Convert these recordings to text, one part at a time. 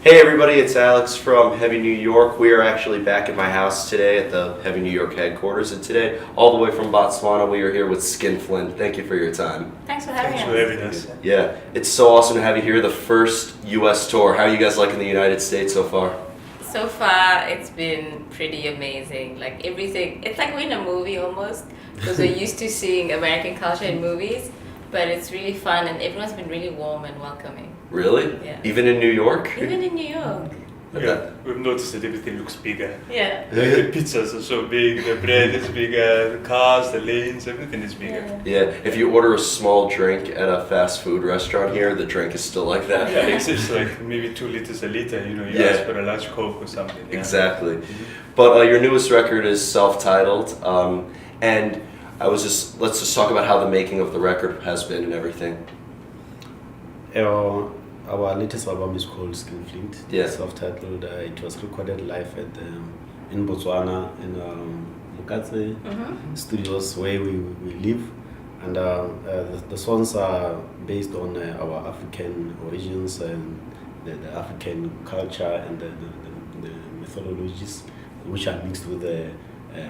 Hey everybody, it's Alex from Heavy New York. We are actually back at my house today at the Heavy New York headquarters, and today, all the way from Batswana, we are here with Skinflint. Thank you for your time. Thanks for having us. Thanks for having us. Yeah, it's so awesome to have you here, the first U.S. tour. How are you guys liking the United States so far? So far, it's been pretty amazing. Like everything, it's like we're in a movie almost, because we're used to seeing American culture in movies, but it's really fun and everyone's been really warm and welcoming. Really? Yeah. Even in New York? Even in New York. Yeah, we've noticed that everything looks bigger. Yeah. The pizzas are so big, the bread is bigger, the cars, the lanes, everything is bigger. Yeah, if you order a small drink at a fast food restaurant here, the drink is still like that. Yeah, it's like maybe 2 liters a liter, you Yeah. ask for a large Coke or something. Yeah. Exactly. But your newest record is self-titled, and let's just talk about how the making of the record has been and everything. Our latest album is called Skinflint. Yeah. Self-titled. It was recorded live in Botswana in Mukatse studios where we live, and the songs are based on our African origins and the African culture and the methodologies which are mixed with the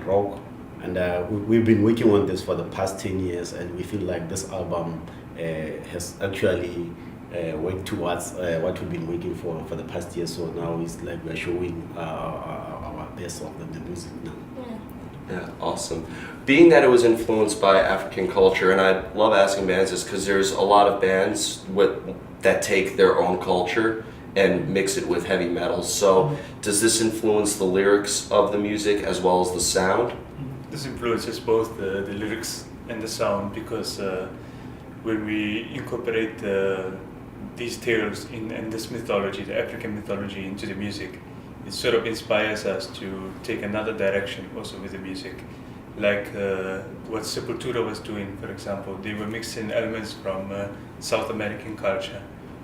rock. And we've been working on this for the past 10 years, and we feel like this album has actually worked towards what we've been working for the past year. So now it's like we're showing our best of the music now. Yeah, awesome. Being that it was influenced by African culture, and I love asking bands this because there's a lot of bands that take their own culture and mix it with heavy metal. So does this influence the lyrics of the music as well as the sound? This influences both the lyrics and the sound, because when we incorporate these tales and this mythology, the African mythology, into the music, it sort of inspires us to take another direction also with the music. Like what Sepultura was doing, for example. They were mixing elements from South American culture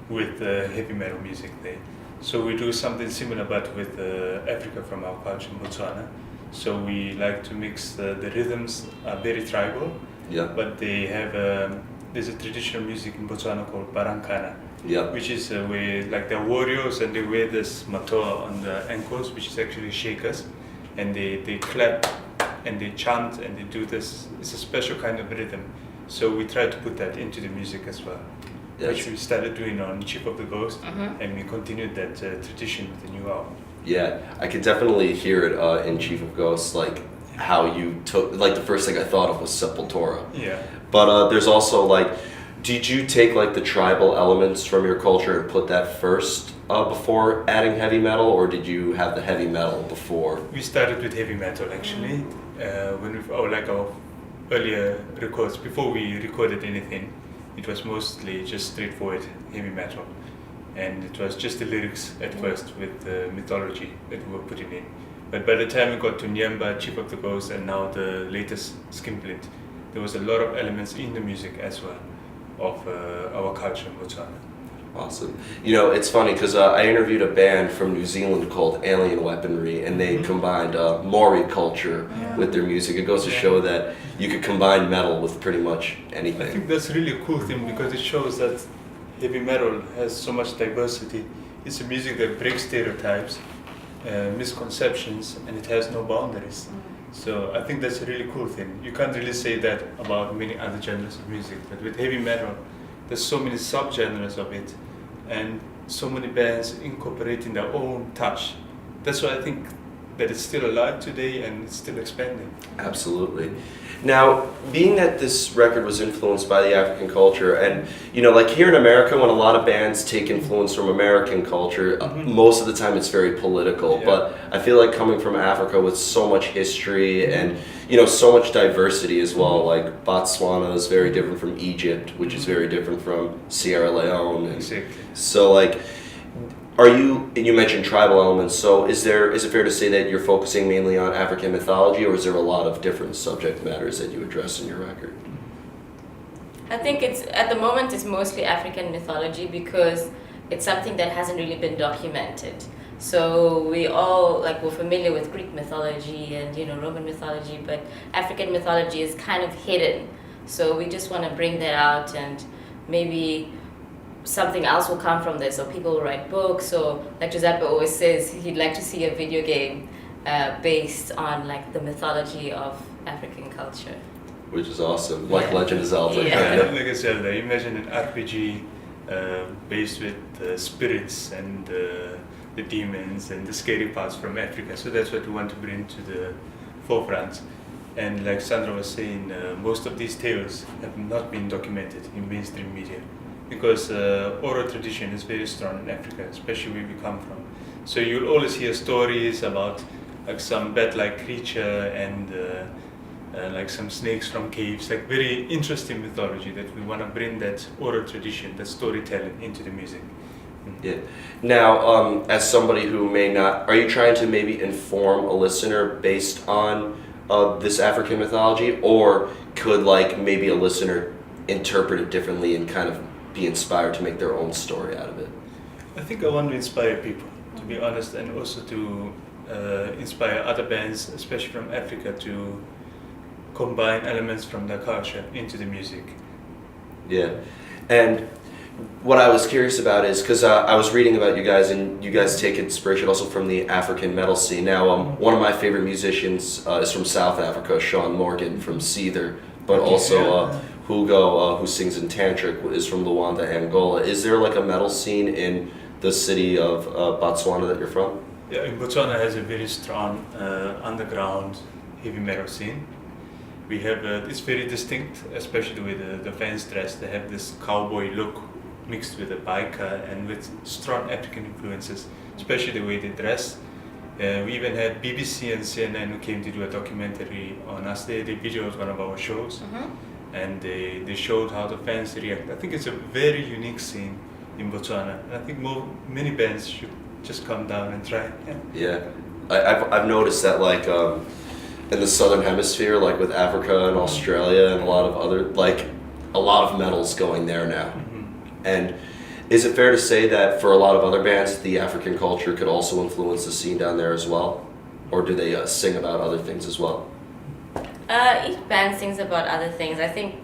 with heavy metal music there. So we do something similar but with Africa from our culture in Botswana. So we like to mix the rhythms are very tribal, Yeah. but they have there's a traditional music in Botswana called Barankana, Yeah. which is where like they're warriors and they wear this matoa on the ankles, which is actually shakers, and they clap and they chant and they do this. It's a special kind of rhythm. So we try to put that into the music as well, which we started doing on Chief of the Ghost, and we continued that tradition with the new album. Yeah, I could definitely hear it in Chief of Ghosts, like how you took, like the first thing I thought of was Sepultura. Yeah. But there's also like, did you take like the tribal elements from your culture and put that first before adding heavy metal, or did you have the heavy metal before? We started with heavy metal actually. When like our earlier records, before we recorded anything, it was mostly just straightforward heavy metal. And it was just the lyrics at first with the mythology that we were putting in. But by the time we got to Nyamba, Chief of the Ghost, and now the latest Skinflint, there was a lot of elements in the music as well of our culture in Botswana. Awesome. You know, it's funny because I interviewed a band from New Zealand called Alien Weaponry, and they combined Maori culture with their music. It goes to show that you could combine metal with pretty much I anything. think that's really a cool thing, because it shows that heavy metal has so much diversity. It's a music that breaks stereotypes, misconceptions, and it has no boundaries. So I think that's a really cool thing. You can't really say that about many other genres of music, but with heavy metal, there's so many subgenres of it, and so many bands incorporating their own touch. That's why I think that it's still alive today and it's still expanding. Absolutely. Now, being that this record was influenced by the African culture, and you know, like here in America, when a lot of bands take influence from American culture, most of the time it's very political. Yeah. But I feel like coming from Africa with so much history and you know so much diversity as well, like Batswana is very different from Egypt, which is very different from Sierra Leone. And Exactly. so, like, you mentioned tribal elements, so is it fair to say that you're focusing mainly on African mythology, or is there a lot of different subject matters that you address in your record? I think at the moment it's mostly African mythology because it's something that hasn't really been documented. So we're familiar with Greek mythology and Roman mythology, but African mythology is kind of hidden. So we just want to bring that out and maybe something else will come from this, or people will write books, or like Giuseppe always says, he'd like to see a video game based on like the mythology of African culture. Which is awesome, like Yeah. Legend of Zelda. Yeah. Kind of. Like I said, imagine an RPG based with spirits and the demons and the scary parts from Africa. So that's what we want to bring to the forefront. And like Sandra was saying, most of these tales have not been documented in mainstream media because oral tradition is very strong in Africa, especially where we come from. So you'll always hear stories about like some bat-like creature and like some snakes from caves, like very interesting mythology that we want to bring that oral tradition, that storytelling into the music. Yeah. Now, as somebody who may not, are you trying to maybe inform a listener based on this African mythology, or could like maybe a listener interpret it differently and kind of be inspired to make their own story out of it? I think I want to inspire people, to be honest, and also to inspire other bands, especially from Africa, to combine elements from their culture into the music. Yeah. And what I was curious about is, because I was reading about you guys, and you guys take inspiration also from the African metal scene. Now, one of my favorite musicians is from South Africa, Sean Morgan from Seether, but also Hugo, who sings in Tantric, is from Luanda, Angola. Is there like a metal scene in the city of Batswana that you're from? Yeah, in Botswana has a very strong underground heavy metal scene. We have it's very distinct, especially the way the fans dress. They have this cowboy look mixed with a biker and with strong African influences, especially the way they dress. We even had BBC and CNN who came to do a documentary on us. They videoed one of our shows, and they showed how the fans react. I think it's a very unique scene in Botswana, and I think many bands should just come down and try. Yeah. I've noticed that like in the southern hemisphere, like with Africa and Australia and a lot of metal's going there now. And is it fair to say that for a lot of other bands, the African culture could also influence the scene down there as well? Or do they sing about other things as well? Each band sings about other things. I think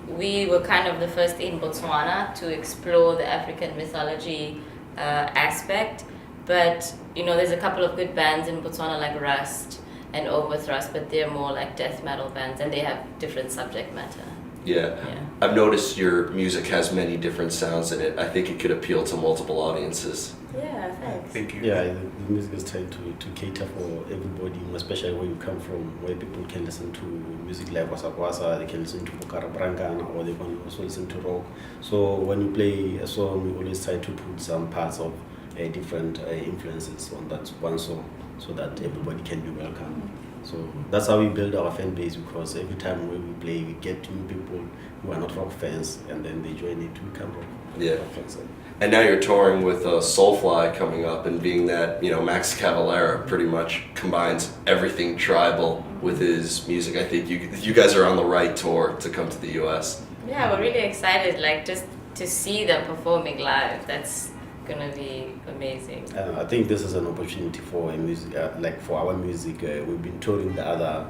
we were kind of the first in Botswana to explore the African mythology aspect. But, you know, there's a couple of good bands in Botswana like Rust and Overthrust, but they're more like death metal bands and they have different subject matter. Yeah. I've noticed your music has many different sounds in it. I think it could appeal to multiple audiences. Yeah, thanks. Thank you. Yeah, the music is trying to cater for everybody, especially where you come from, where people can listen to music like Wasa, they can listen to Bokara Brangana, or they can also listen to rock. So when you play a song, we always try to put some parts of different influences on that one song, so that everybody can be welcome. So that's how we build our fan base, because every time when we play, we get new people who are not rock fans, and then they join it to become rock fans. And now you're touring with Soulfly coming up, and being that, you know, Max Cavalera pretty much combines everything tribal with his music. I think you guys are on the right tour to come to the US. Yeah, we're really excited, like just to see them performing live. That's gonna be amazing. I think this is an opportunity for music, like for our music. We've been touring the other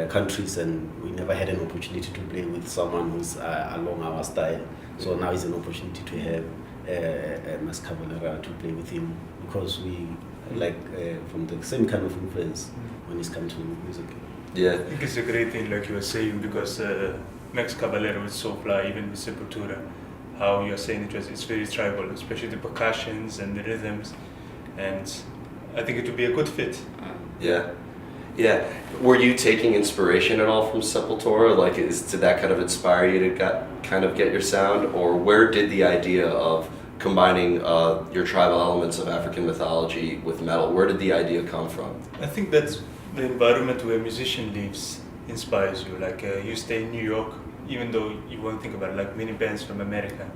countries, and we never had an opportunity to play with someone who's along our style. So now is an opportunity to have Mas Cavalera to play with him, because we like from the same kind of influence when it's come to music. Yeah. I think it's a great thing, like you were saying, because Max Cavalera with Soulfly, even with Sepultura, how you're saying it's very tribal, especially the percussions and the rhythms, and I think it would be a good fit. Yeah. Were you taking inspiration at all from Sepultura? Like, did that kind of inspire you to kind of get your sound, or where did the idea of combining your tribal elements of African mythology with metal, where did the idea come from? I think that's the environment where a musician lives inspires you. Like you stay in New York, even though you won't think about it, like many bands from America,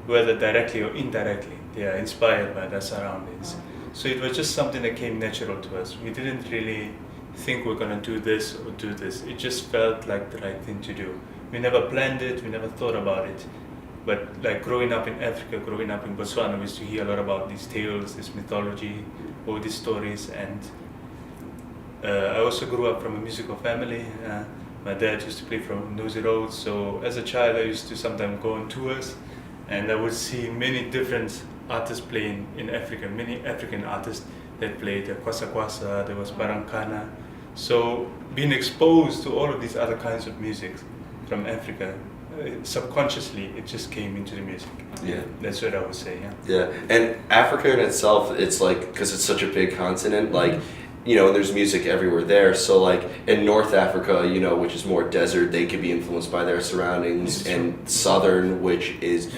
whether directly or indirectly, they are inspired by their surroundings. So it was just something that came natural to us. We didn't really think we're gonna do this or do this. It just felt like the right thing to do. We never planned it, we never thought about it. But like growing up in Africa, growing up in Botswana, we used to hear a lot about these tales, this mythology, all these stories, and I also grew up from a musical family. My dad used to play from Nosy Road, so as a child I used to sometimes go on tours and I would see many different artists playing in Africa, many African artists that played Kwasa Kwasa, there was Barankana. So being exposed to all of these other kinds of music from Africa, subconsciously it just came into the music. Yeah. That's what I would say, yeah. Yeah, and Africa in itself, it's like, because it's such a big continent, like, you know, there's music everywhere there. So like in North Africa, you know, which is more desert, they could be influenced by their surroundings. And Southern, which is,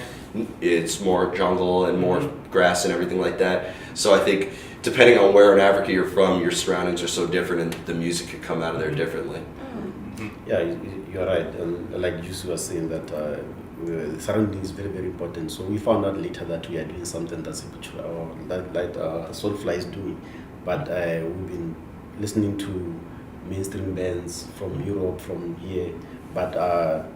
it's more jungle and more grass and everything like that. So I think depending on where in Africa you're from, your surroundings are so different and the music could come out of there differently. Yeah, you're right. Like Yusu was saying that surrounding is very, very important. So we found out later that we are doing something that's like Soulfly is doing. But we've been listening to mainstream bands from Europe, from here. But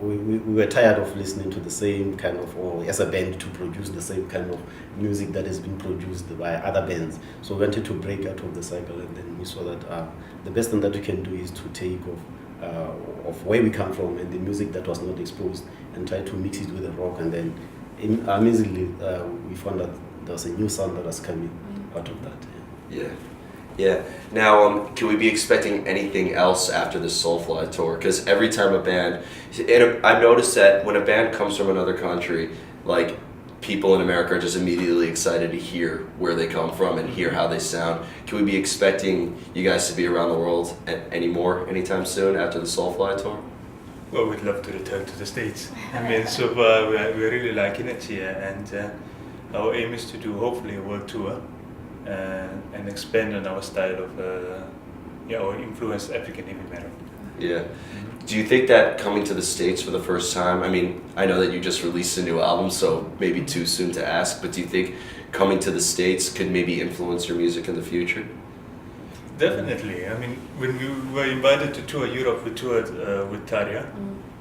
we were tired of listening to the same kind of, or as a band to produce the same kind of music that has been produced by other bands. So we wanted to break out of the cycle, and then we saw that the best thing that we can do is to take of where we come from and the music that was not exposed and try to mix it with the rock. And then amazingly, we found that there was a new sound that was coming out of that. Yeah. Yeah. Now, can we be expecting anything else after the Soulfly tour? Because every time a band, and I've noticed that when a band comes from another country, like people in America are just immediately excited to hear where they come from and hear how they sound. Can we be expecting you guys to be around the world anytime soon after the Soulfly tour? Well, we'd love to return to the States. I mean, so we're really liking it here, and our aim is to do hopefully a world tour. And expand on our style of, or influence African heavy metal. Yeah. Do you think that coming to the States for the first time, I mean, I know that you just released a new album, so maybe too soon to ask, but do you think coming to the States could maybe influence your music in the future? Definitely. I mean, when we were invited to tour Europe, we toured with Tarja,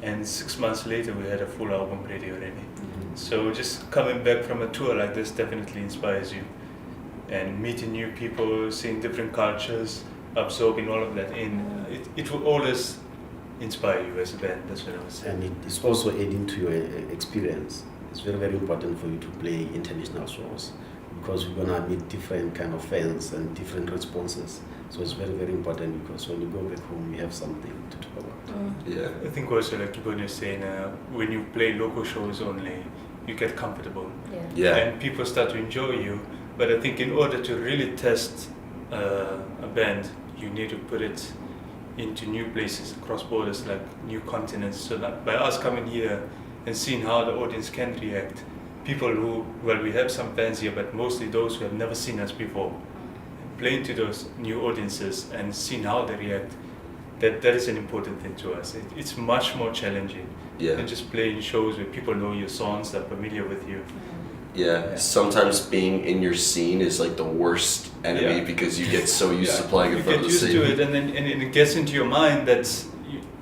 and 6 months later we had a full album ready already. So just coming back from a tour like this definitely inspires you. And meeting new people, seeing different cultures, absorbing all of that in, it will always inspire you as a band, that's what I would say. And it's also adding to your experience. It's very, very important for you to play international shows because we're gonna meet different kind of fans and different responses. So it's very, very important because when you go back home, you have something to talk about. Yeah. I think also like Tubani was saying, when you play local shows only, you get comfortable. Yeah. And people start to enjoy you. But I think in order to really test a band, you need to put it into new places, across borders, like new continents. So that by us coming here and seeing how the audience can react, people who, well, we have some fans here, but mostly those who have never seen us before, playing to those new audiences and seeing how they react, that is an important thing to us. It's much more challenging than just playing shows where people know your songs, they're familiar with you. Yeah, sometimes being in your scene is like the worst enemy because you get so used to playing in front of the scene. You get used to it, and then and it gets into your mind that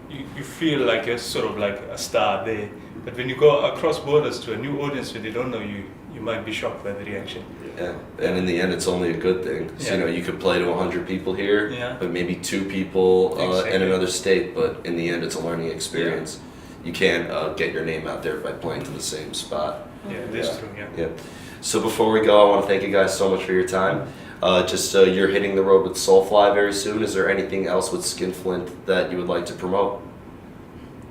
you feel like you're sort of like a star there. But when you go across borders to a new audience where they don't know you, you might be shocked by the reaction. Yeah, and in the end, it's only a good thing. So, you know, you could play to 100 people here, but maybe 2 people in another state. But in the end, it's a learning experience. You can't get your name out there by playing to the same spot. Yeah, that's true, yeah. So before we go, I want to thank you guys so much for your time. You're hitting the road with Soulfly very soon. Is there anything else with Skinflint that you would like to promote?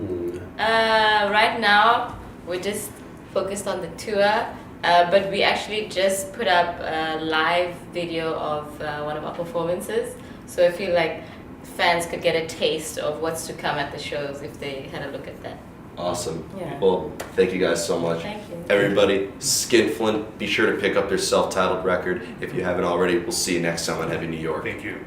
Right now, we're just focused on the tour, but we actually just put up a live video of one of our performances. So I feel like fans could get a taste of what's to come at the shows if they had a look at that. Awesome. Yeah. Well, thank you guys so much. Thank you. Everybody, Skinflint, be sure to pick up their self-titled record if you haven't already. We'll see you next time on Heavy New York. Thank you.